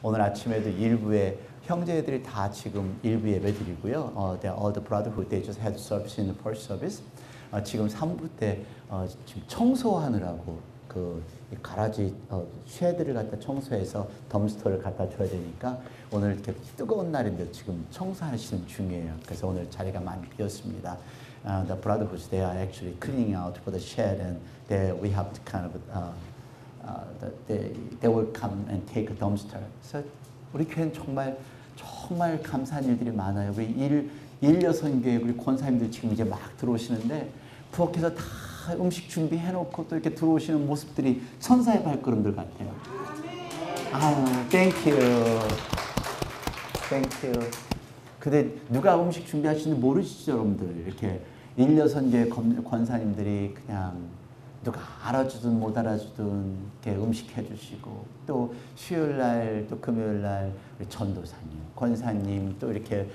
오늘 아침에도 일부에 형제들이 다 지금 일부 예배 드리고요. All the brotherhood, they just had service in the first service. 지금 3부 때 지금 청소하느라고 그 가라지 쉐드를 갖다 청소해서 덤스터를 갖다 줘야 되니까 오늘 이렇게 뜨거운 날인데 지금 청소하시는 중이에요. 그래서 오늘 자리가 많이 비었습니다. The brotherhoods, they are actually cleaning out for the shed, and we have to kind of they will come and take a dumpster. 그래서 우리 교회는 정말 감사한 일들이 많아요. 우리 일여선교회 우리 권사님들 지금 이제 막 들어오시는데 부엌에서 다 음식 준비해놓고 또 이렇게 들어오시는 모습들이 천사의 발걸음들 같아요. 땡큐. 근데 누가 음식 준비하시는지 모르시죠, 여러분들. 이렇게 일여선교회 권사님들이 그냥 누가 알아주든 못 알아주든 이렇게 음식 해주시고, 또 수요일날 또 금요일날 우리 전도사님, 권사님, 또 이렇게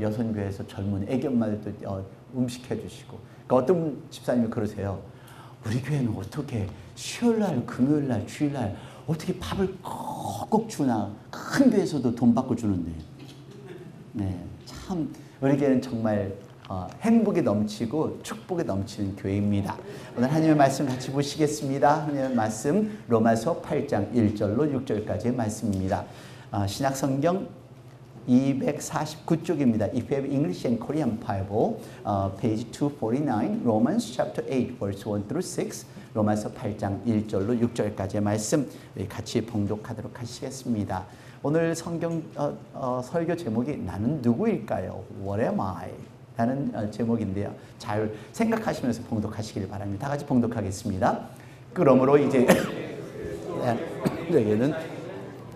여선교회에서 젊은 애견마들도 음식 해주시고. 그러니까 어떤 집사님이 그러세요. 우리 교회는 어떻게 수요일날, 금요일날, 주일날 어떻게 밥을 꼭 주나. 큰 교회에서도 돈 받고 주는데. 네, 참 우리 교회는 정말 행복이 넘치고 축복이 넘치는 교회입니다. 오늘 하나님의 말씀 같이 보시겠습니다. 하나님의 말씀 로마서 8장 1절로 6절까지의 말씀입니다. 신약성경 249쪽입니다. If you have English and Korean Bible, page 249, Romans chapter 8, verse 1 through 6, 로마서 8장 1절로 6절까지의 말씀 같이 봉독하도록 하시겠습니다. 오늘 성경 설교 제목이 나는 누구일까요? What am I? 라는 제목인데요. 잘 생각하시면서 봉독하시길 바랍니다. 다 같이 봉독하겠습니다. 그러므로 이제 너희에게는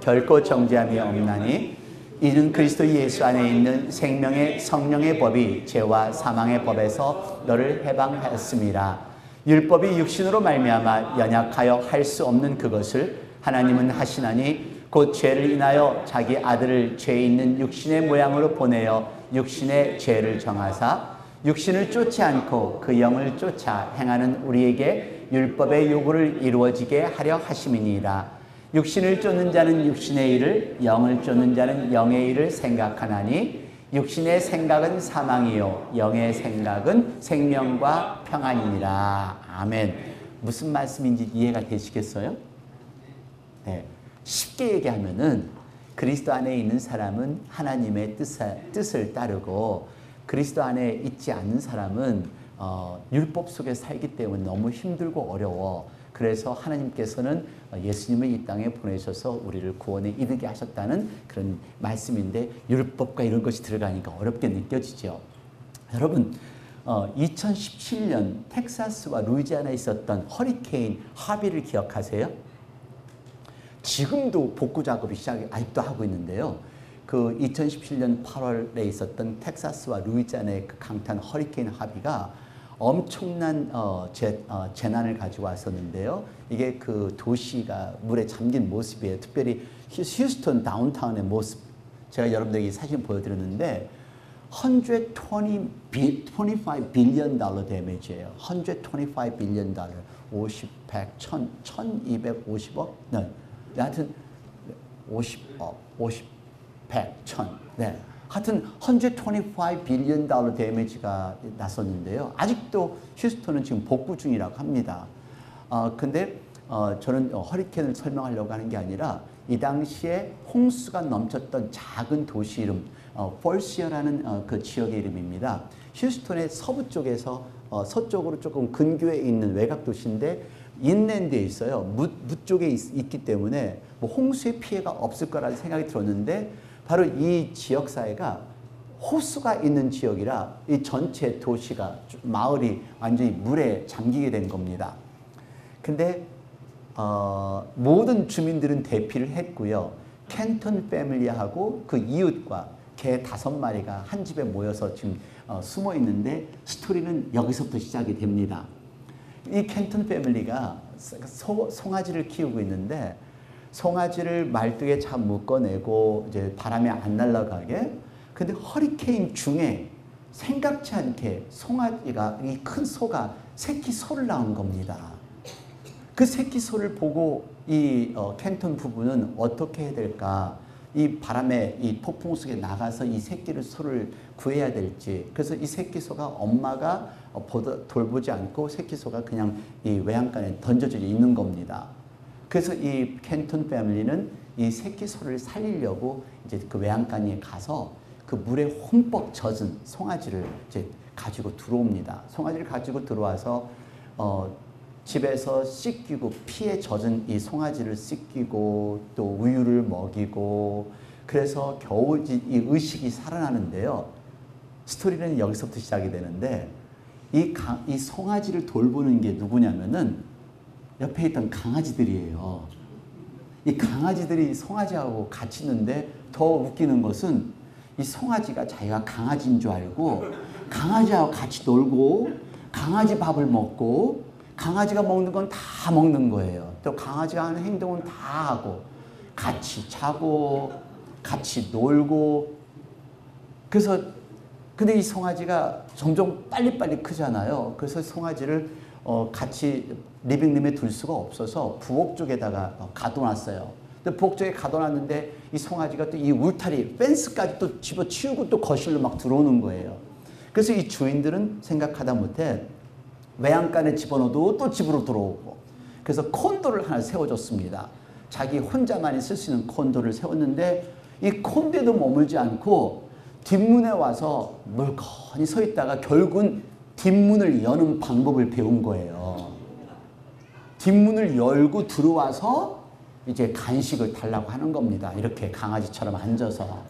결코 정죄함이 없나니 이는 그리스도 예수 안에 있는 생명의 성령의 법이 죄와 사망의 법에서 너를 해방하였습니다. 율법이 육신으로 말미암아 연약하여 할 수 없는 그것을 하나님은 하시나니 곧 죄를 인하여 자기 아들을 죄 있는 육신의 모양으로 보내어 육신의 죄를 정하사 육신을 쫓지 않고 그 영을 쫓아 행하는 우리에게 율법의 요구를 이루어지게 하려 하심이니이다. 육신을 쫓는 자는 육신의 일을, 영을 쫓는 자는 영의 일을 생각하나니 육신의 생각은 사망이요 영의 생각은 생명과 평안이니라. 아멘. 무슨 말씀인지 이해가 되시겠어요? 네. 쉽게 얘기하면은 그리스도 안에 있는 사람은 하나님의 뜻을 따르고 그리스도 안에 있지 않는 사람은 율법 속에 살기 때문에 너무 힘들고 어려워. 그래서 하나님께서는 예수님을 이 땅에 보내셔서 우리를 구원에 이르게 하셨다는 그런 말씀인데 율법과 이런 것이 들어가니까 어렵게 느껴지죠. 여러분 2017년 텍사스와 루이지아나에 있었던 허리케인 하비를 기억하세요? 지금도 복구 작업이 아직도 하고 있는데요. 그 2017년 8월에 있었던 텍사스와 루이지아나의 그 강탄 허리케인 하비가 엄청난 재난을 가지고 왔었는데요. 이게 그 도시가 물에 잠긴 모습이에요. 특별히 휴스턴 다운타운의 모습. 제가 여러분들에게 사진 보여드렸는데 125 빌리언 달러 데미지예요. 125 빌리언 달러. 50, 100, 1000, 1250억? 네. 하여튼 50억, 50, 100, 1000. 네. 하여튼 125 빌리언 달러 데미지가 났었는데요. 아직도 휴스턴은 지금 복구 중이라고 합니다. 근데 저는 허리케인을 설명하려고 하는 게 아니라 이 당시에 홍수가 넘쳤던 작은 도시 이름, 폴시어라는 그 지역의 이름입니다. 휴스턴의 서부 쪽에서 서쪽으로 조금 근교에 있는 외곽 도시인데 인랜드에 있어요. 무 쪽에 있기 때문에 뭐 홍수의 피해가 없을 거라는 생각이 들었는데 바로 이 지역 사회가 호수가 있는 지역이라 이 전체 도시가 마을이 완전히 물에 잠기게 된 겁니다. 근데 모든 주민들은 대피를 했고요. 켄턴 패밀리하고 그 이웃과 개 5마리가 한 집에 모여서 지금 숨어 있는데 스토리는 여기서부터 시작이 됩니다. 이 켄턴 패밀리가 송아지를 키우고 있는데 송아지를 말뚝에 잘 묶어내고 이제 바람에 안 날아가게. 근데 허리케인 중에 생각지 않게 송아지가 이 큰 소가 새끼 소를 낳은 겁니다. 그 새끼 소를 보고 이 켄턴 부부는 어떻게 해야 될까? 이 바람에 이 폭풍 속에 나가서 이 새끼를 소를 구해야 될지. 그래서 이 새끼 소가 엄마가 돌보지 않고 새끼 소가 그냥 이 외양간에 던져져 있는 겁니다. 그래서 이 켄턴 패밀리는 이 새끼 소를 살리려고 이제 그 외양간에 가서 그 물에 흠뻑 젖은 송아지를 이제 가지고 들어옵니다. 송아지를 가지고 들어와서 집에서 씻기고 피에 젖은 이 송아지를 씻기고 또 우유를 먹이고 그래서 겨우 이 의식이 살아나는데요. 스토리는 여기서부터 시작이 되는데 이 송아지를 돌보는 게 누구냐면은 옆에 있던 강아지들이에요. 이 강아지들이 송아지하고 같이 있는데 더 웃기는 것은 이 송아지가 자기가 강아지인 줄 알고 강아지하고 같이 놀고 강아지 밥을 먹고 강아지가 먹는 건 다 먹는 거예요. 또 강아지가 하는 행동은 다 하고 같이 자고 같이 놀고 그래서 근데 이 송아지가 점점 빨리빨리 크잖아요. 그래서 송아지를 같이 리빙룸에 둘 수가 없어서 부엌 쪽에다가 가둬놨어요. 근데 부엌 쪽에 가둬놨는데 이 송아지가 또 이 울타리 펜스까지 또 집어치우고 또 거실로 막 들어오는 거예요. 그래서 이 주인들은 생각하다 못해 외양간에 집어넣어도 또 집으로 들어오고 그래서 콘도를 하나 세워줬습니다. 자기 혼자만이 쓸 수 있는 콘도를 세웠는데 이 콘도에도 머물지 않고 뒷문에 와서 멀쩡히 서 있다가 결국은 뒷문을 여는 방법을 배운 거예요. 뒷문을 열고 들어와서 이제 간식을 달라고 하는 겁니다. 이렇게 강아지처럼 앉아서.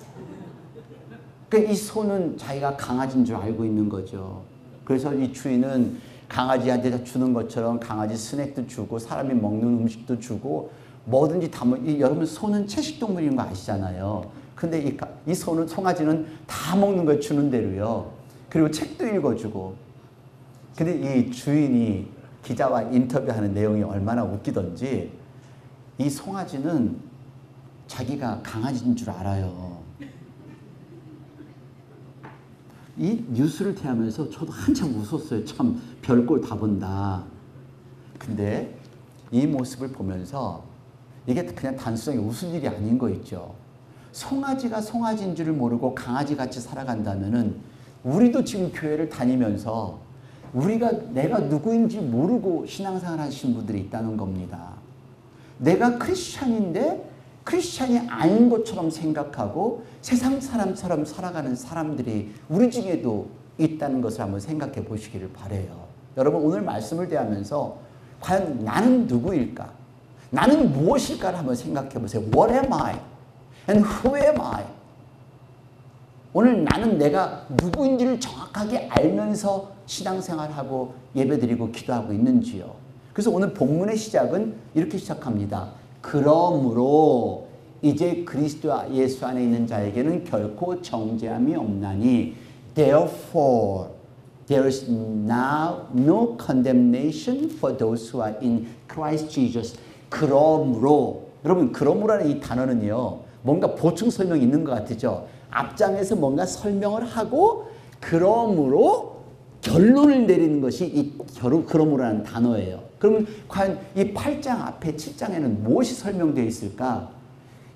그러니까 이 소는 자기가 강아지인 줄 알고 있는 거죠. 그래서 이 주인은 강아지한테 주는 것처럼 강아지 스낵도 주고 사람이 먹는 음식도 주고 뭐든지 다 여러분 소는 채식동물인 거 아시잖아요. 근데 이 소는 송아지는 다 먹는 걸 주는 대로요. 그리고 책도 읽어주고. 근데 이 주인이 기자와 인터뷰하는 내용이 얼마나 웃기던지 이 송아지는 자기가 강아지인 줄 알아요. 이 뉴스를 대하면서 저도 한참 웃었어요. 참 별꼴 다 본다. 근데 이 모습을 보면서 이게 그냥 단순하게 웃을 일이 아닌 거 있죠. 송아지가 송아지인 줄을 모르고 강아지같이 살아간다면은 우리도 지금 교회를 다니면서 내가 누구인지 모르고 신앙생활 하시는 분들이 있다는 겁니다. 내가 크리스찬인데 크리스찬이 아닌 것처럼 생각하고 세상 사람처럼 살아가는 사람들이 우리 중에도 있다는 것을 한번 생각해 보시기를 바라요. 여러분 오늘 말씀을 대하면서 과연 나는 누구일까? 나는 무엇일까를 한번 생각해 보세요. What am I? And who am I? 오늘 나는 내가 누구인지를 정확하게 알면서 신앙생활하고 예배드리고 기도하고 있는지요. 그래서 오늘 본문의 시작은 이렇게 시작합니다. 그러므로 이제 그리스도 예수 안에 있는 자에게는 결코 정죄함이 없나니 Therefore there is now no condemnation for those who are in Christ Jesus. 그러므로 여러분 그러므로라는 이 단어는요. 뭔가 보충 설명이 있는 것 같으죠. 앞장에서 뭔가 설명을 하고 그러므로 결론을 내리는 것이 이 그러므로라는 단어예요. 그러면 과연 이 8장 앞에 7장에는 무엇이 설명되어 있을까?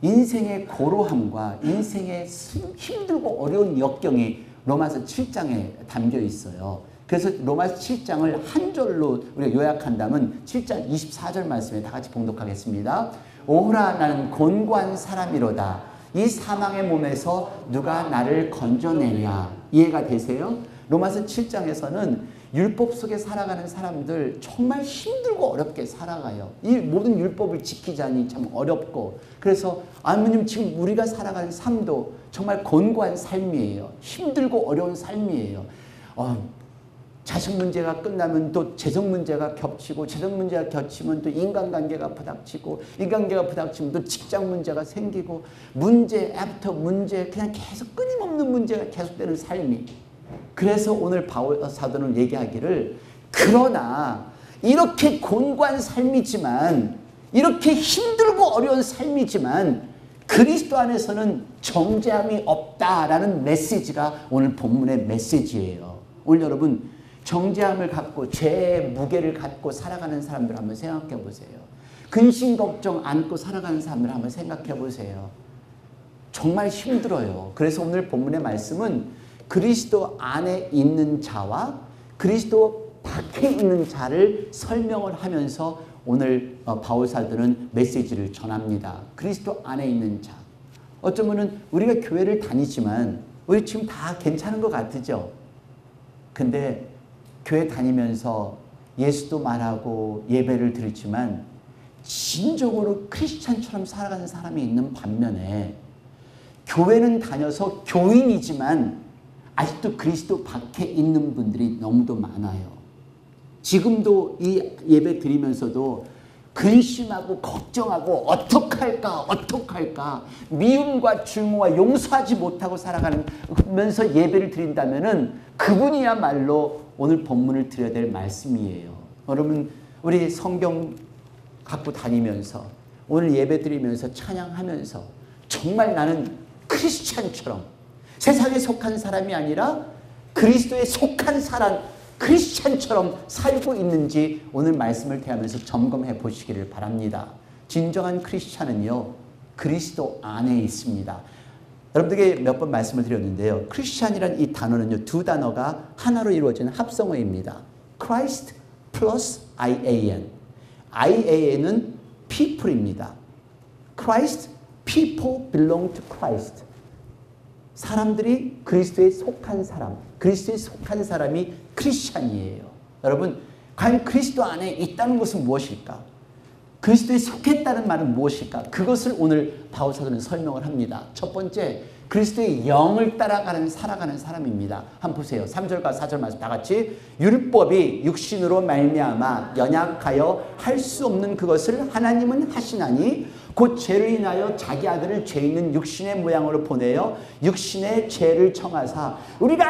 인생의 고로함과 인생의 힘들고 어려운 역경이 로마서 7장에 담겨 있어요. 그래서 로마서 7장을 한 절로 우리가 요약한다면 7장 24절 말씀에 다 같이 봉독하겠습니다. 오호라 나는 곤고한 사람이로다. 이 사망의 몸에서 누가 나를 건져내랴. 이해가 되세요? 로마서 7장에서는 율법 속에 살아가는 사람들 정말 힘들고 어렵게 살아가요. 이 모든 율법을 지키자니 참 어렵고 그래서 아버님 지금 우리가 살아가는 삶도 정말 곤고한 삶이에요. 힘들고 어려운 삶이에요. 자식 문제가 끝나면 또 재정 문제가 겹치고 재정 문제가 겹치면 또 인간관계가 부닥치고 인간관계가 부닥치면 또 직장 문제가 생기고 문제 애프터 문제 그냥 계속 끊임없는 문제가 계속되는 삶이 그래서 오늘 바울 사도는 얘기하기를 그러나 이렇게 곤고한 삶이지만 이렇게 힘들고 어려운 삶이지만 그리스도 안에서는 정죄함이 없다라는 메시지가 오늘 본문의 메시지예요. 오늘 여러분 정죄함을 갖고 죄의 무게를 갖고 살아가는 사람들 한번 생각해 보세요. 근심 걱정 안고 살아가는 사람들 한번 생각해 보세요. 정말 힘들어요. 그래서 오늘 본문의 말씀은 그리스도 안에 있는 자와 그리스도 밖에 있는 자를 설명을 하면서 오늘 바울사도는 메시지를 전합니다. 그리스도 안에 있는 자. 어쩌면은 우리가 교회를 다니지만 우리 지금 다 괜찮은 것 같으죠? 근데 교회 다니면서 예수도 말하고 예배를 드리지만 진정으로 크리스찬처럼 살아가는 사람이 있는 반면에 교회는 다녀서 교인이지만 아직도 그리스도 밖에 있는 분들이 너무도 많아요. 지금도 이 예배 드리면서도 근심하고 걱정하고 어떡할까 미움과 증오와 용서하지 못하고 살아가면서 예배를 드린다면은 그분이야말로 오늘 본문을 드려야 될 말씀이에요. 여러분, 우리 성경 갖고 다니면서 오늘 예배 드리면서 찬양하면서 정말 나는 크리스찬처럼 세상에 속한 사람이 아니라 그리스도에 속한 사람, 크리스찬처럼 살고 있는지 오늘 말씀을 대하면서 점검해 보시기를 바랍니다. 진정한 크리스찬은요, 그리스도 안에 있습니다. 여러분들에게 몇 번 말씀을 드렸는데요. 크리스찬이란 이 단어는요, 두 단어가 하나로 이루어진 합성어입니다. Christ plus IAN. IAN은 people입니다. Christ, people belong to Christ. 사람들이 그리스도에 속한 사람, 그리스도에 속한 사람이 크리스찬이에요. 여러분, 과연 그리스도 안에 있다는 것은 무엇일까? 그리스도에 속했다는 말은 무엇일까? 그것을 오늘 바울사도는 설명을 합니다. 첫 번째, 그리스도의 영을 따라가는 살아가는 사람입니다. 한번 보세요. 3절과 4절 말씀 다 같이. 율법이 육신으로 말미암아 연약하여 할 수 없는 그것을 하나님은 하시나니 곧 죄를 인하여 자기 아들을 죄 있는 육신의 모양으로 보내어 육신의 죄를 청하사 우리가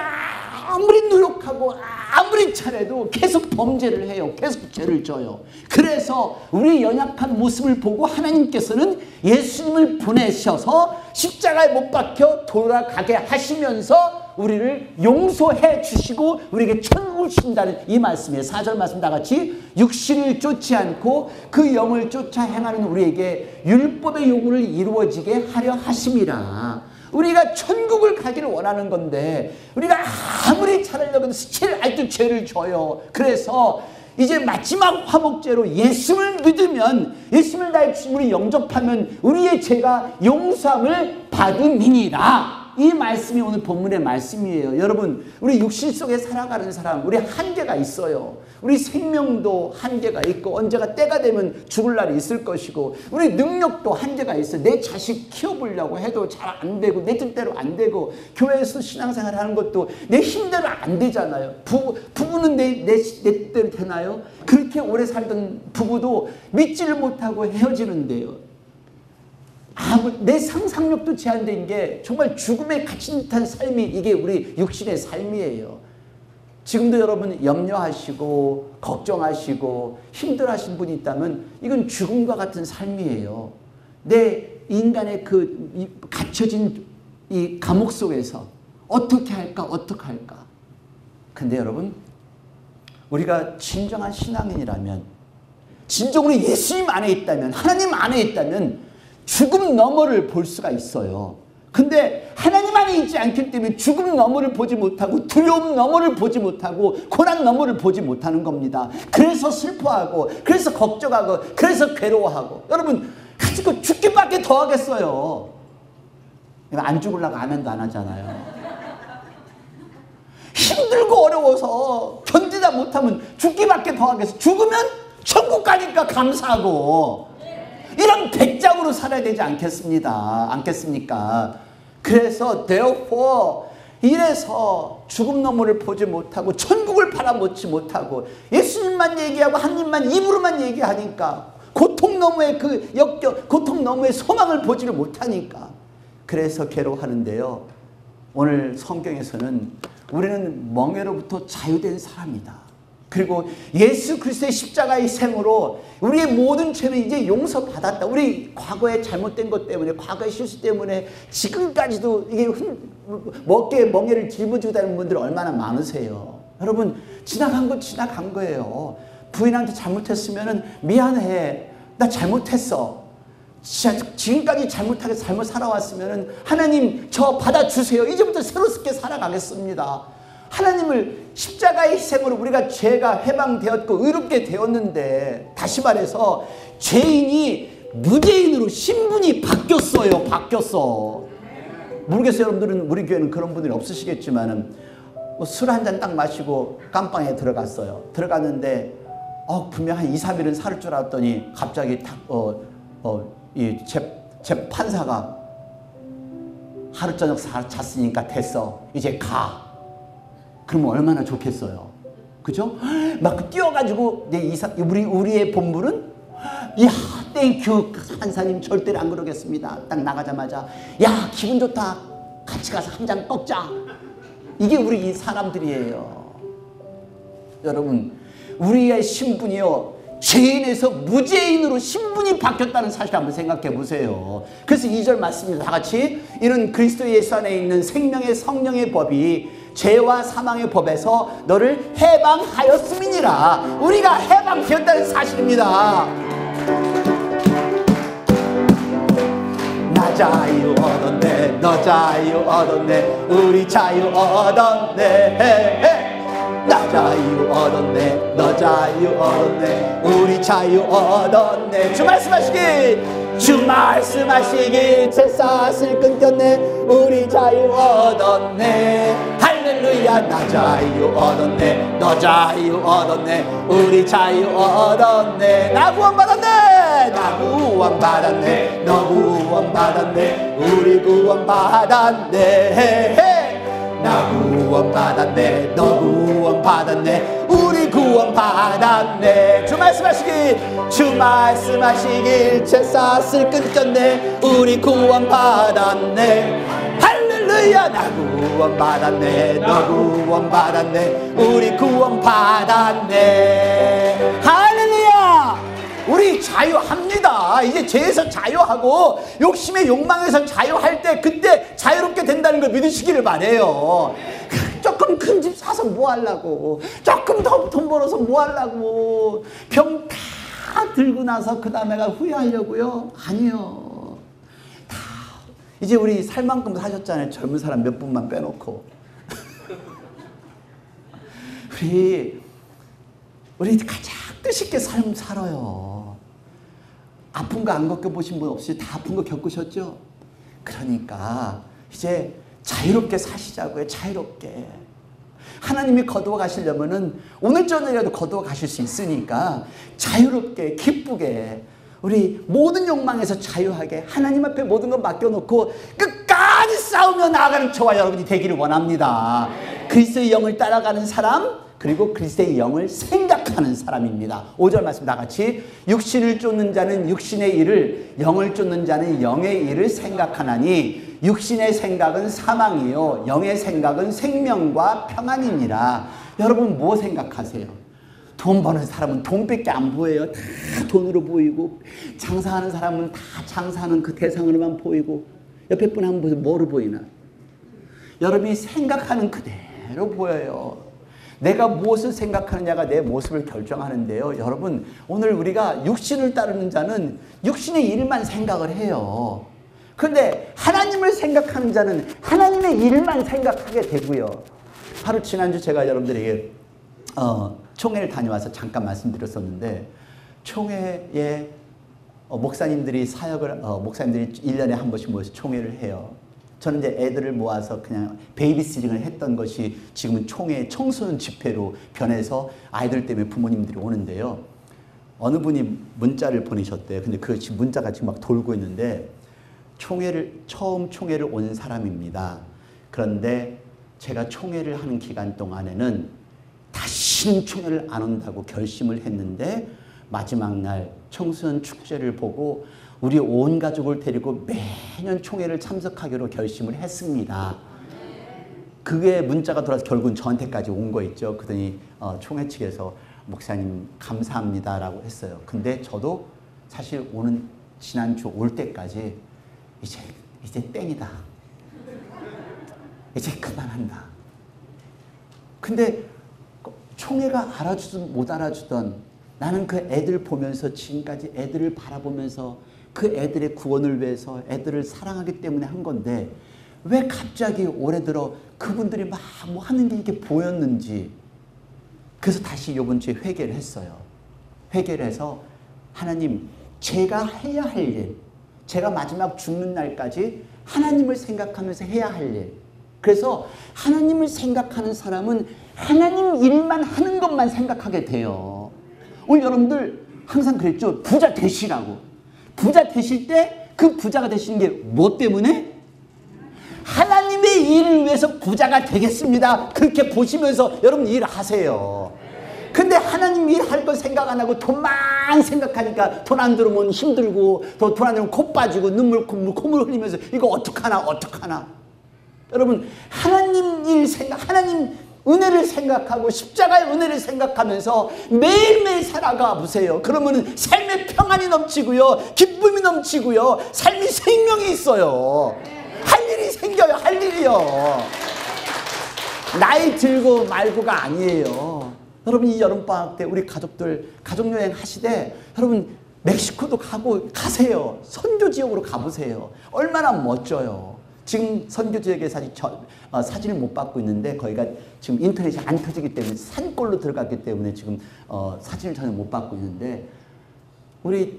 아무리 노력하고 아무리 잘해도 계속 범죄를 해요. 계속 죄를 져요. 그래서 우리 연약한 모습을 보고 하나님께서는 예수님을 보내셔서 십자가에 못 박혀 돌아가게 하시면서 우리를 용서해 주시고 우리에게 천국을 주신다는 이 말씀이에요. 4절 말씀 다 같이. 육신을 쫓지 않고 그 영을 쫓아 행하는 우리에게 율법의 요구를 이루어지게 하려 하심이라. 우리가 천국을 가기를 원하는 건데 우리가 아무리 잘하려고 해도 스틸 아직도 죄를 져요. 그래서 이제 마지막 화목제로 예수를 믿으면, 예수를 나의 주님으로 영접하면 우리의 죄가 용서함을 받음이니라. 이 말씀이 오늘 본문의 말씀이에요. 여러분, 우리 육신 속에 살아가는 사람, 우리 한계가 있어요. 우리 생명도 한계가 있고 언제가 때가 되면 죽을 날이 있을 것이고 우리 능력도 한계가 있어요. 내 자식 키워보려고 해도 잘 안 되고 내 뜻대로 안 되고 교회에서 신앙생활 하는 것도 내 힘대로 안 되잖아요. 부부는 내 뜻대로 되나요? 그렇게 오래 살던 부부도 믿지를 못하고 헤어지는데요. 내 상상력도 제한된 게 정말 죽음에 갇힌 듯한 삶이 이게 우리 육신의 삶이에요. 지금도 여러분 염려하시고 걱정하시고 힘들어하신 분이 있다면 이건 죽음과 같은 삶이에요. 내 인간의 그 갇혀진 이 감옥 속에서 어떻게 할까? 근데 여러분, 우리가 진정한 신앙인이라면, 진정으로 예수님 안에 있다면, 하나님 안에 있다면 죽음 너머를 볼 수가 있어요. 근데 하나님 안에 있지 않기 때문에 죽음 너머를 보지 못하고 두려움 너머를 보지 못하고 고난 너머를 보지 못하는 겁니다. 그래서 슬퍼하고 그래서 걱정하고 그래서 괴로워하고. 여러분, 가지고 죽기밖에 더 하겠어요. 안 죽으려고 아멘도 안 하잖아요. 힘들고 어려워서 견디다 못하면 죽기밖에 더 하겠어. 죽으면 천국 가니까 감사하고 이런 백작으로 살아야 되지 않겠습니까? 그래서 therefore 이래서 죽음 너머를 보지 못하고 천국을 바라보지 못하고 예수님만 얘기하고 하나님만 입으로만 얘기하니까 고통 너머의 그 역경, 고통 너머의 소망을 보지를 못하니까 그래서 괴로워하는데요. 오늘 성경에서는 우리는 멍에로부터 자유된 사람이다. 그리고 예수 그리스도의 십자가의 생으로 우리의 모든 죄는 이제 용서받았다. 우리 과거에 잘못된 것 때문에, 과거의 실수 때문에 지금까지도 이게 먹게 멍에를 짊어지고 다니는 분들 얼마나 많으세요. 여러분, 지나간 건 지나간 거예요. 부인한테 잘못했으면 미안해, 나 잘못했어. 지금까지 잘못 살아왔으면 하나님 저 받아주세요. 이제부터 새롭게 살아가겠습니다. 하나님을 십자가의 희생으로 우리가 죄가 해방되었고 의롭게 되었는데, 다시 말해서 죄인이 무죄인으로 신분이 바뀌었어요. 모르겠어요. 여러분들은, 우리 교회는 그런 분들이 없으시겠지만은 술 한 잔 딱 마시고 깜빵에 들어갔어요. 들어갔는데 분명 한 2, 3일은 살 줄 알았더니 갑자기 이 재판사가 하루 저녁 잤으니까 됐어. 이제 가. 그러면 얼마나 좋겠어요. 그죠? 막 뛰어가지고 우리의 본분은 야, 땡큐 판사님 절대로 안 그러겠습니다. 딱 나가자마자 야, 기분 좋다. 같이 가서 한 잔 꺾자. 이게 우리 이 사람들이에요. 여러분, 우리의 신분이요, 죄인에서 무죄인으로 신분이 바뀌었다는 사실 한번 생각해 보세요. 그래서 2절 말씀입니다. 다 같이. 이는 그리스도 예수 안에 있는 생명의 성령의 법이 죄와 사망의 법에서 너를 해방하였음이니라. 우리가 해방되었다는 사실입니다. 나 자유 얻었네, 너 자유 얻었네, 우리 자유 얻었네. 나 자유 얻었네, 너 자유 얻었네, 우리 자유 얻었네. 주 말씀하시길, 주 말씀하시길, 쇠사슬 끊겼네, 우리 자유 얻었네. 할렐루야. 나 자유 얻었네, 너 자유 얻었네, 우리 자유 얻었네. 나 구원받았네, 나 구원받았네, 너 구원받았네, 우리 구원받았네. 나 구원받았네, 너 구원받았네, 우리 구원받았네. 주 말씀하시길, 주 말씀하시길, 쇠사슬 끊겼네, 우리 구원받았네. 할렐루야. 나 구원받았네, 너 구원받았네, 우리 구원받았네. 할렐루야. 우리 자유합니다. 이제 죄에서 자유하고 욕심의 욕망에서 자유할 때, 그때 자유롭게 된다는 걸 믿으시기를 바래요. 조금 큰 집 사서 뭐 하려고, 조금 더 돈 벌어서 뭐 하려고, 병 다 들고 나서 그 다음에가 후회하려고요? 아니요. 다 이제 우리 살 만큼 사셨잖아요. 젊은 사람 몇 분만 빼놓고. 우리 가장 뜻있게 삶 살아요. 아픈 거 안 겪어보신 분 없이 다 아픈 거 겪으셨죠? 그러니까 이제 자유롭게 사시자고요. 자유롭게. 하나님이 거두어 가시려면은 오늘 저녁이라도 거두어 가실 수 있으니까 자유롭게, 기쁘게, 우리 모든 욕망에서 자유하게 하나님 앞에 모든 걸 맡겨놓고 끝까지 싸우며 나아가는 저와 여러분이 되기를 원합니다. 그리스도의 영을 따라가는 사람, 그리고 그리스도의 영을 생각하는 사람입니다. 5절 말씀 다 같이. 육신을 쫓는 자는 육신의 일을, 영을 쫓는 자는 영의 일을 생각하나니 육신의 생각은 사망이요 영의 생각은 생명과 평안이니라. 여러분 뭐 생각하세요? 돈 버는 사람은 돈밖에 안 보여요. 다 돈으로 보이고, 장사하는 사람은 다 장사하는 그 대상으로만 보이고, 옆에 분 한번 보세요. 뭐로 보이나? 여러분이 생각하는 그대로 보여요. 내가 무엇을 생각하느냐가 내 모습을 결정하는데요. 여러분, 오늘 우리가 육신을 따르는 자는 육신의 일만 생각을 해요. 그런데 하나님을 생각하는 자는 하나님의 일만 생각하게 되고요. 바로 지난주 제가 여러분들에게 총회를 다녀와서 잠깐 말씀드렸었는데, 총회에 목사님들이 목사님들이 1년에 한 번씩 모여서 총회를 해요. 저는 이제 애들을 모아서 그냥 베이비시팅을 했던 것이 지금은 총회, 청소년 집회로 변해서 아이들 때문에 부모님들이 오는데요. 어느 분이 문자를 보내셨대요. 근데 그 문자가 지금 막 돌고 있는데, 처음 총회를 온 사람입니다. 그런데 제가 총회를 하는 기간 동안에는 다시는 총회를 안 온다고 결심을 했는데, 마지막 날 청소년 축제를 보고 우리 온 가족을 데리고 매년 총회를 참석하기로 결심을 했습니다. 그게 문자가 돌아서 결국은 저한테까지 온 거 있죠. 그러더니 총회 측에서 목사님 감사합니다라고 했어요. 근데 저도 사실 지난주 올 때까지 이제 땡이다. 이제 그만한다. 근데 총회가 알아주든 못 알아주든 나는 그 애들 보면서, 지금까지 애들을 바라보면서 그 애들의 구원을 위해서 애들을 사랑하기 때문에 한 건데 왜 갑자기 올해 들어 그분들이 막 뭐 하는 게 이게 보였는지. 그래서 다시 이번 주에 회개를 했어요. 회개를 해서 하나님, 제가 해야 할 일, 제가 마지막 죽는 날까지 하나님을 생각하면서 해야 할 일. 그래서 하나님을 생각하는 사람은 하나님 일만 하는 것만 생각하게 돼요. 오늘 여러분들 항상 그랬죠? 부자 되시라고. 부자 되실 때 그 부자가 되시는 게 뭐 때문에? 하나님의 일을 위해서 부자가 되겠습니다. 그렇게 보시면서 여러분 일하세요. 근데 하나님 일할 거 생각 안 하고 돈만 생각하니까 돈 안 들어오면 힘들고 또 돈 안 들어오면 코 빠지고 콧물 흘리면서 이거 어떡하나. 여러분 하나님 일 생각, 하나님 은혜를 생각하고 십자가의 은혜를 생각하면서 매일매일 살아가 보세요. 그러면 삶의 평안이 넘치고요. 기쁨이 넘치고요. 삶이 생명이 있어요. 할 일이 생겨요. 할 일이요. 나이 들고 말고가 아니에요. 여러분 이 여름방학 때 우리 가족들 가족여행 하시되 여러분 멕시코도 가세요. 선교 지역으로 가보세요. 얼마나 멋져요. 지금 선교 지역의 사진을 못 받고 있는데 거기가 지금 인터넷이 안 터지기 때문에 산골로 들어갔기 때문에 지금 사진을 전혀 못 받고 있는데 우리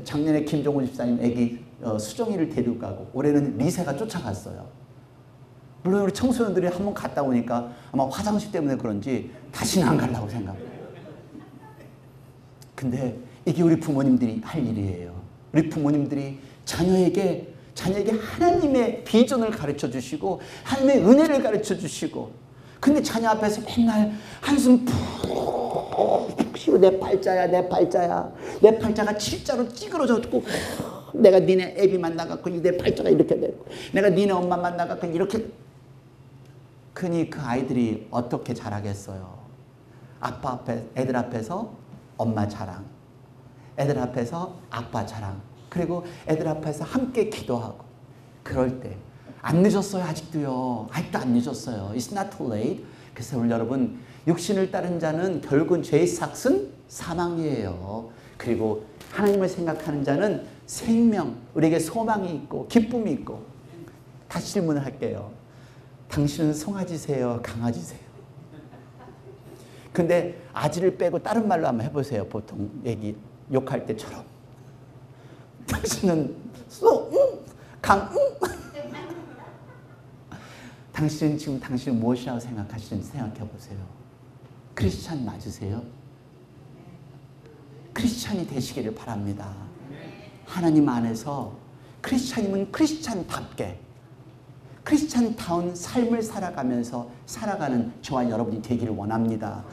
작년에 김종훈 집사님 애기 수정이를 데리고 가고 올해는 리세가 쫓아갔어요. 물론 우리 청소년들이 한번 갔다 오니까 아마 화장실 때문에 그런지 다시는 안 가려고 생각해요. 근데 이게 우리 부모님들이 할 일이에요. 우리 부모님들이 자녀에게 하나님의 비전을 가르쳐 주시고 하나님의 은혜를 가르쳐 주시고 근데 자녀 앞에서 맨날 한숨 푹 쉬고 내 팔자야 내 팔자가 진짜로 찌그러졌고 내가 니네 애비 만나갖고 내 팔자가 이렇게 됐고 내가 니네 엄마 만나갖고 이렇게. 그니 그 아이들이 어떻게 자라겠어요. 애들 앞에서 엄마 자랑, 애들 앞에서 아빠 자랑, 그리고 애들 앞에서 함께 기도하고. 그럴 때 안 늦었어요. 아직도 안 늦었어요. It's not too late. 그래서 우리 여러분 육신을 따른 자는 결국은 죄의 삭은 사망이에요. 그리고 하나님을 생각하는 자는 생명, 우리에게 소망이 있고 기쁨이 있고. 다시 질문을 할게요. 당신은 송아지세요? 강아지세요? 근데 아지를 빼고 다른 말로 한번 해보세요. 보통 욕할 때처럼. 당신은 당신은 지금 당신은 무엇이라고 생각하시는지 생각해 보세요. 크리스찬 맞으세요? 크리스찬이 되시기를 바랍니다. 하나님 안에서 크리스찬이면 크리스찬답게 크리스찬다운 삶을 살아가면서 살아가는 저와 여러분이 되기를 원합니다.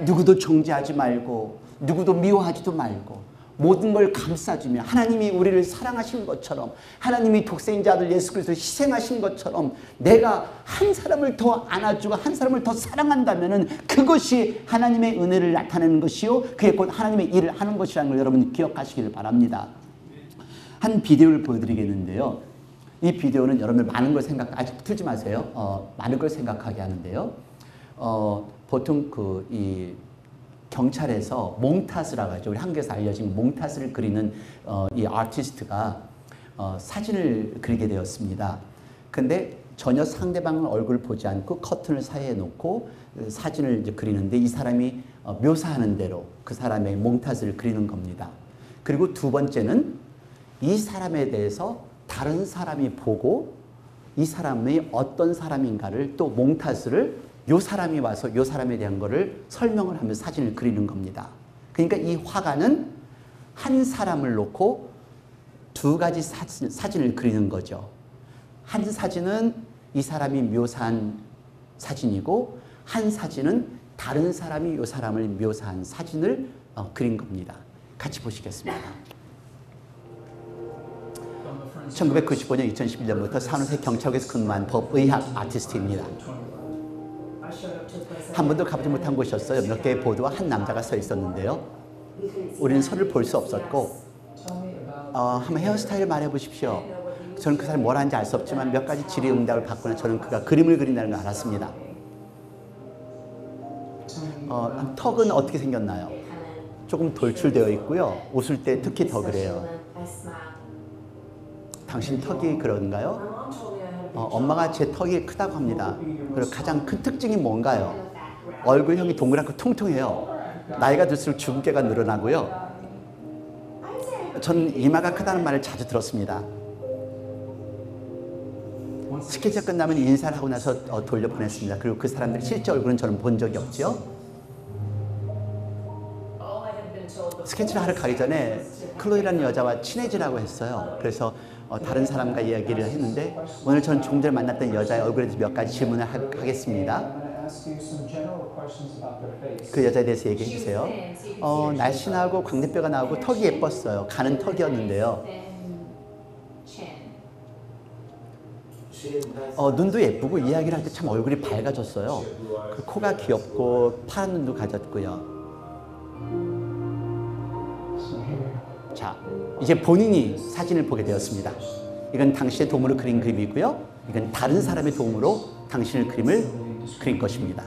누구도 정죄하지 말고 누구도 미워하지도 말고 모든 걸 감싸주며 하나님이 우리를 사랑하신 것처럼 하나님이 독생자 아들 예수 그리스도를 희생하신 것처럼 내가 한 사람을 더 안아주고 한 사람을 더 사랑한다면 그것이 하나님의 은혜를 나타내는 것이요 그게 곧 하나님의 일을 하는 것이라는 걸 여러분 기억하시기를 바랍니다. 한 비디오를 보여드리겠는데요. 이 비디오는 여러분 많은 걸 아직 틀지 마세요. 많은 걸 생각하게 하는데요. 보통 이 경찰에서 몽타스라고 하죠. 우리 한국에서 알려진 몽타스를 그리는 이 아티스트가 사진을 그리게 되었습니다. 근데 전혀 상대방 얼굴을 보지 않고 커튼을 사이에 놓고 사진을 이제 그리는데 이 사람이 묘사하는 대로 그 사람의 몽타스를 그리는 겁니다. 그리고 두 번째는 이 사람에 대해서 다른 사람이 보고 이 사람이 어떤 사람인가를 또 몽타스를 요 사람이 와서 요 사람에 대한 거를 설명을 하면서 사진을 그리는 겁니다. 그러니까 이 화가는 한 사람을 놓고 두 가지 사진을 그리는 거죠. 한 사진은 이 사람이 묘사한 사진이고 한 사진은 다른 사람이 요 사람을 묘사한 사진을 그린 겁니다. 같이 보시겠습니다. 1995년 2011년부터 산호세 경찰국에서 근무한 법의학 아티스트입니다. 한 번도 가보지 못한 곳이었어요. 몇 개의 보드와 한 남자가 서 있었는데요. 우리는 서로를 볼 수 없었고 한번 헤어스타일을 말해 보십시오. 저는 그 사람이 뭘 하는지 알 수 없지만 몇 가지 질의응답을 받거나 저는 그가 그림을 그린다는 걸 알았습니다. 턱은 어떻게 생겼나요? 조금 돌출되어 있고요. 웃을 때 특히 더 그래요. 당신 턱이 그런가요? 엄마가 제 턱이 크다고 합니다. 그리고 가장 큰 특징이 뭔가요? 얼굴형이 동그랗고 통통해요. 나이가 들수록 주근깨가 늘어나고요. 저는 이마가 크다는 말을 자주 들었습니다. 스케치가 끝나면 인사를 하고 나서 돌려보냈습니다. 그리고 그 사람들의 실제 얼굴은 저는 본 적이 없죠. 스케치를 하러 가기 전에 클로이라는 여자와 친해지라고 했어요. 그래서 다른 사람과 이야기를 했는데 오늘 저는 조금 전에 만났던 여자의 얼굴에 대해서 몇 가지 질문을 하겠습니다. 그 여자에 대해서 얘기해 주세요. 날씬하고 광대뼈가 나오고 턱이 예뻤어요. 가는 턱이었는데요. 눈도 예쁘고 이야기를 할 때 참 얼굴이 밝아졌어요. 그 코가 귀엽고 파란 눈도 가졌고요. 자, 이제 본인이 사진을 보게 되었습니다. 이건 당신의 도움으로 그린 그림이고요. 이건 다른 사람의 도움으로 당신의 그림을 그린 것입니다.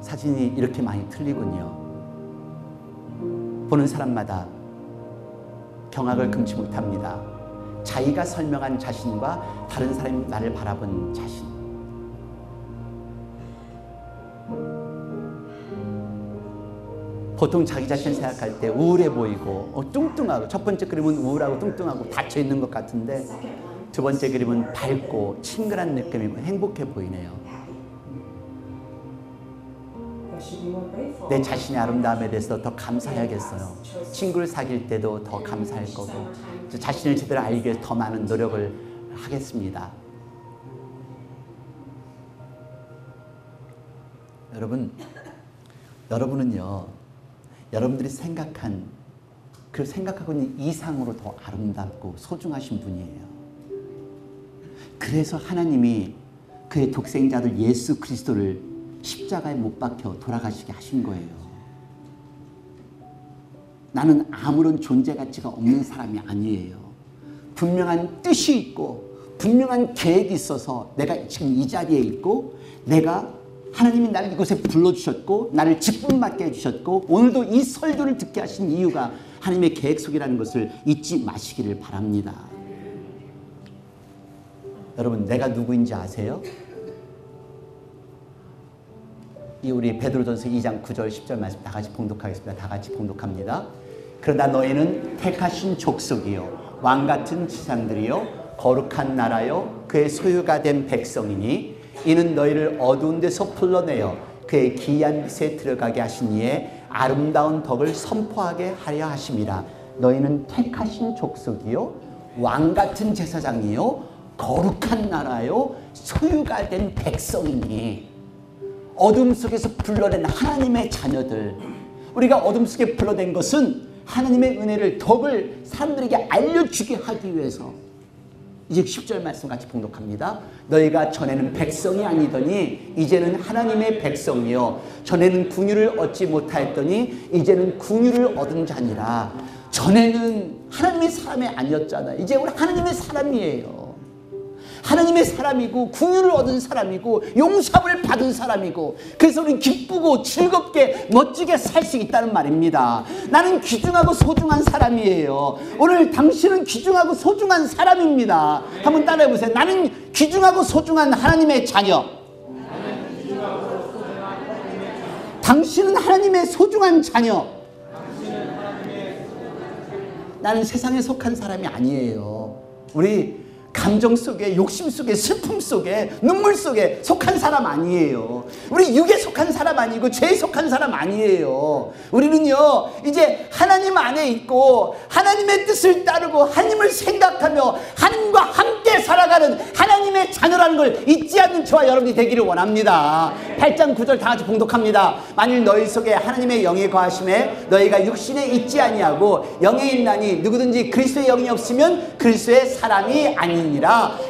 사진이 이렇게 많이 틀리군요. 보는 사람마다 경악을 금치 못합니다. 자기가 설명한 자신과 다른 사람이 나를 바라본 자신. 보통 자기 자신 생각할 때 우울해 보이고 뚱뚱하고, 첫 번째 그림은 우울하고 뚱뚱하고 닫혀있는 것 같은데 두 번째 그림은 밝고 친근한 느낌이고 행복해 보이네요. 내 자신의 아름다움에 대해서 더 감사해야겠어요. 친구를 사귈 때도 더 감사할 거고, 자신을 제대로 알기 위해서 더 많은 노력을 하겠습니다. 여러분은요, 여러분들이 생각한, 그 생각하고 있는 이상으로 더 아름답고 소중하신 분이에요. 그래서 하나님이 그의 독생자들 예수 그리스도를 십자가에 못 박혀 돌아가시게 하신 거예요. 나는 아무런 존재 가치가 없는 사람이 아니에요. 분명한 뜻이 있고 분명한 계획이 있어서 내가 지금 이 자리에 있고, 내가 하나님이 나를 이곳에 불러주셨고 나를 직분 맡게 해주셨고 오늘도 이 설교를 듣게 하신 이유가 하나님의 계획 속이라는 것을 잊지 마시기를 바랍니다. 여러분, 내가 누구인지 아세요? 이 우리 베드로전서 2장 9절 10절 말씀 다 같이 봉독하겠습니다. 다 같이 봉독합니다. 그러나 너희는 택하신 족속이요 왕같은 지상들이요 거룩한 나라요 그의 소유가 된 백성이니 이는 너희를 어두운 데서 불러내어 그의 기이한 빛에 들어가게 하신 이의 아름다운 덕을 선포하게 하려 하심이라. 너희는 택하신 족속이요 왕같은 제사장이요 거룩한 나라요 소유가 된 백성이니. 어둠 속에서 불러낸 하나님의 자녀들, 우리가 어둠 속에 불러낸 것은 하나님의 은혜를, 덕을 사람들에게 알려주게 하기 위해서. 이제 10절 말씀 같이 봉독합니다. 너희가 전에는 백성이 아니더니 이제는 하나님의 백성이요 전에는 긍휼을 얻지 못하였더니 이제는 긍휼을 얻은 자니라. 전에는 하나님의 사람이 아니었잖아요. 이제 우리 하나님의 사람이에요. 하나님의 사람이고 긍휼을 얻은 사람이고 용서를 받은 사람이고, 그래서 우리는 기쁘고 즐겁게 멋지게 살 수 있다는 말입니다. 나는 귀중하고 소중한 사람이에요. 오늘 당신은 귀중하고 소중한 사람입니다. 한번 따라해 보세요. 나는 귀중하고 소중한 하나님의 자녀. 당신은 하나님의 소중한 자녀. 나는 세상에 속한 사람이 아니에요. 우리 감정 속에, 욕심 속에, 슬픔 속에, 눈물 속에 속한 사람 아니에요. 우리 육에 속한 사람 아니고 죄에 속한 사람 아니에요. 우리는요 이제 하나님 안에 있고 하나님의 뜻을 따르고 하나님을 생각하며 하나님과 함께 살아가는 하나님의 자녀라는 걸 잊지 않는 저와 여러분이 되기를 원합니다. 8장 9절 다 같이 봉독합니다. 만일 너희 속에 하나님의 영이 거하심에 너희가 육신에 있지 아니하고 영에 있나니 누구든지 그리스도의 영이 없으면 그리스도의 사람이 아니니라.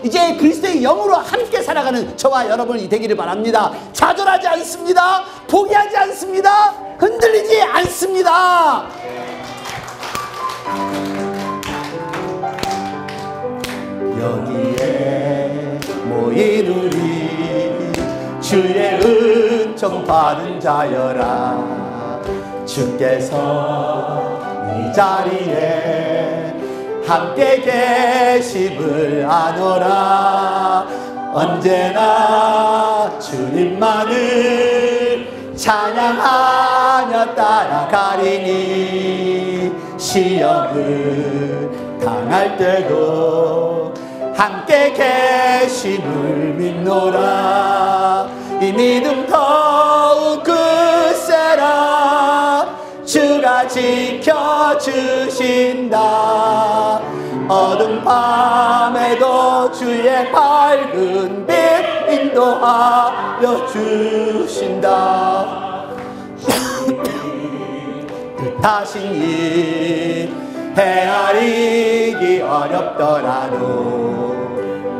이제 그리스도의 영으로 함께 살아가는 저와 여러분이 되기를 바랍니다. 좌절하지 않습니다. 포기하지 않습니다. 흔들리지 않습니다. 여기에 모인 우리 주의 은총 받은 자여라. 주께서 자리에 함께 계심을 아노라. 언제나 주님만을 찬양하며 따라가리니 시험을 당할 때도 함께 계심을 믿노라. 이 믿음 더욱 굳세라. 주가 지켜주신다. 어둠 밤에도 주의 밝은 빛 인도하여 주신다. 뜻하신 일 헤아리기 어렵더라도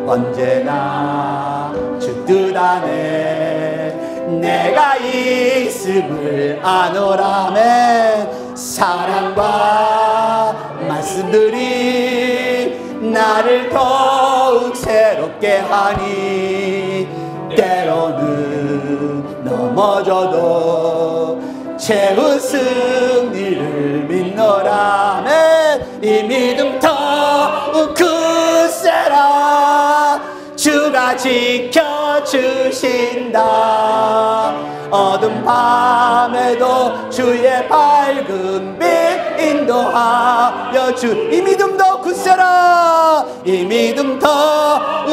언제나 주 뜻 안에 내가 있음을 아노라멘. 사랑과 말씀들이 나를 더욱 새롭게 하니 때로는 넘어져도 최후 승리를 믿노라멘. 이 믿음 더욱 굳세라. 주가 지켜주신다. 어둠 밤에도 주의 밝은 빛 인도하여 주. 이 믿음 더 굳세라. 이 믿음 더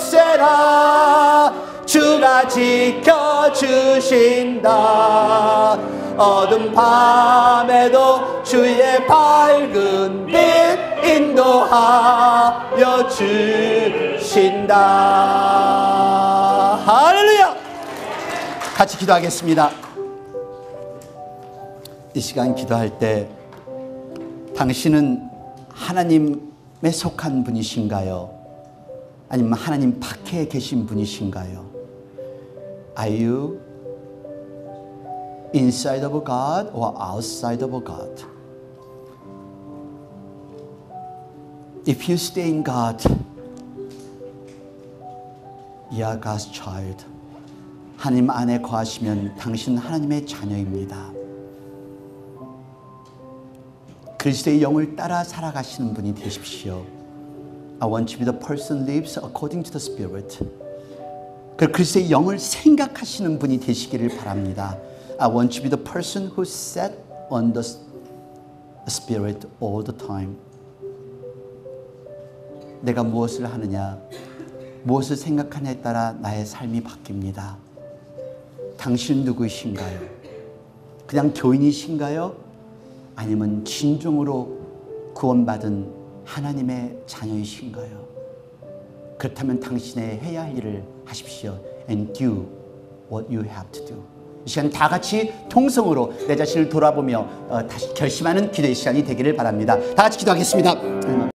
굳세라. 주가 지켜주신다. 어둠 밤에도 주의 밝은 빛 인도하여 주신다. 할렐루야. 같이 기도하겠습니다. 이 시간 기도할 때 당신은 하나님에 속한 분이신가요? 아니면 하나님 밖에 계신 분이신가요? Are you inside of God or outside of God? If you stay in God, you are God's child. 하나님 안에 거하시면 당신은 하나님의 자녀입니다. 그리스도의 영을 따라 살아가시는 분이 되십시오. I want to be the person who lives according to the Spirit. 그리스도의 영을 생각하시는 분이 되시기를 바랍니다. I want to be the person who sat on the Spirit all the time. 내가 무엇을 하느냐, 무엇을 생각하느냐에 따라 나의 삶이 바뀝니다. 당신은 누구이신가요? 그냥 교인이신가요? 아니면 진정으로 구원받은 하나님의 자녀이신가요? 그렇다면 당신의 해야 할 일을 하십시오. And do what you have to do. 이 시간 다 같이 통성으로 내 자신을 돌아보며 다시 결심하는 기도의 시간이 되기를 바랍니다. 다 같이 기도하겠습니다.